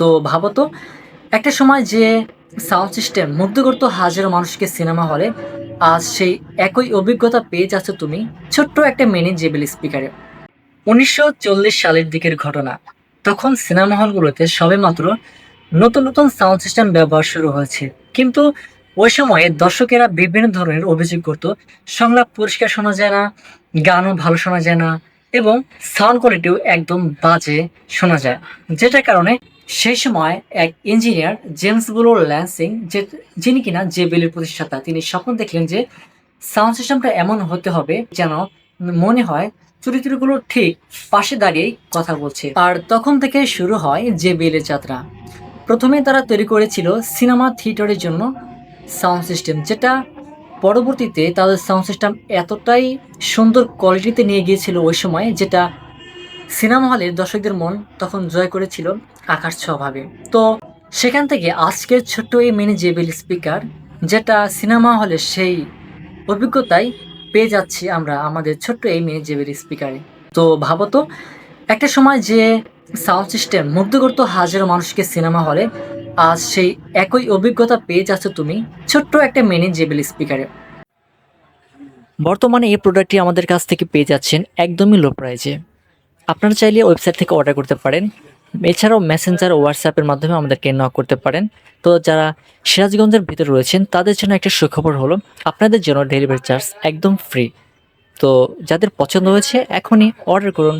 তো ভাবো তো, একটা সময় যে সাউন্ড সিস্টেম মুগ্ধ করতো হাজারো মানুষকে সিনেমা হলে, আজ সেই একই অভিজ্ঞতা পেয়ে যাচ্ছ তুমি ছোট্ট একটা মিনি জেবিএল স্পিকারে। ১৯৪০ সালের দিকের ঘটনা। তখন সিনেমা হলগুলোতে সবেমাত্র নতুন নতুন সাউন্ড সিস্টেম ব্যবহার শুরু হয়েছে। কিন্তু ওই সময়ে দর্শকেরা বিভিন্ন ধরনের অভিযোগ করত, সংলাপ পরিষ্কার শোনা যায় না, গানও ভালো শোনা যায় না, এবং সাউন্ড কোয়ালিটিও একদম বাজে শোনা যায়। যেটার কারণে সেই সময় এক ইঞ্জিনিয়ার জেমস বুলো ল্যান্সিং, যিনি কিনা জেবিএলের প্রতিষ্ঠাতা, তিনি স্বপ্ন দেখলেন যে সাউন্ড সিস্টেমটা এমন হতে হবে যেন মনে হয় চরিত্রগুলো ঠিক পাশে দাঁড়িয়েই কথা বলছে। আর তখন থেকে শুরু হয় জেবিএল এর যাত্রা। প্রথমে তারা তৈরি করেছিল সিনেমা থিয়েটারের জন্য সাউন্ড সিস্টেম, যেটা পরবর্তীতে তাদের সাউন্ড সিস্টেম এতটাই সুন্দর কোয়ালিটিতে নিয়ে গিয়েছিল ওই সময়, যেটা সিনেমা হলের দর্শকদের মন তখন জয় করেছিল আকাশ ছোঁয়াভাবে। তো সেখান থেকে আজকের ছোট্ট এই মিনি জেবিএল স্পিকার, যেটা সিনেমা হলে সেই অভিজ্ঞতাই পেয়ে যাচ্ছি আমরা আমাদের ছোট্ট এই মিনি জেবিএল স্পিকারে। তো ভাবো তো, একটা সময় যে সাউন্ড সিস্টেম মুগ্ধ করতো হাজারো মানুষকে সিনেমা হলে, আজ সেই একই অভিজ্ঞতা পেয়ে যাচ্ছ তুমি ছোট্ট একটা মিনি জেবিএল স্পিকারে। বর্তমানে এই প্রোডাক্টটি আমাদের কাছ থেকে পেয়ে যাচ্ছেন একদমই লো প্রাইজে। আপনারা চাইলে ওয়েবসাইট থেকে অর্ডার করতে পারেন, এছাড়াও মেসেঞ্জার ও হোয়াটসঅ্যাপের মাধ্যমে আমাদেরকে নক করতে পারেন। তো যারা সিরাজগঞ্জের ভিতরে রয়েছেন তাদের জন্য একটা সুখবর হলো, আপনাদের জন্য ডেলিভারি চার্জ একদম ফ্রি। তো যাদের পছন্দ হয়েছে এখনই অর্ডার করুন।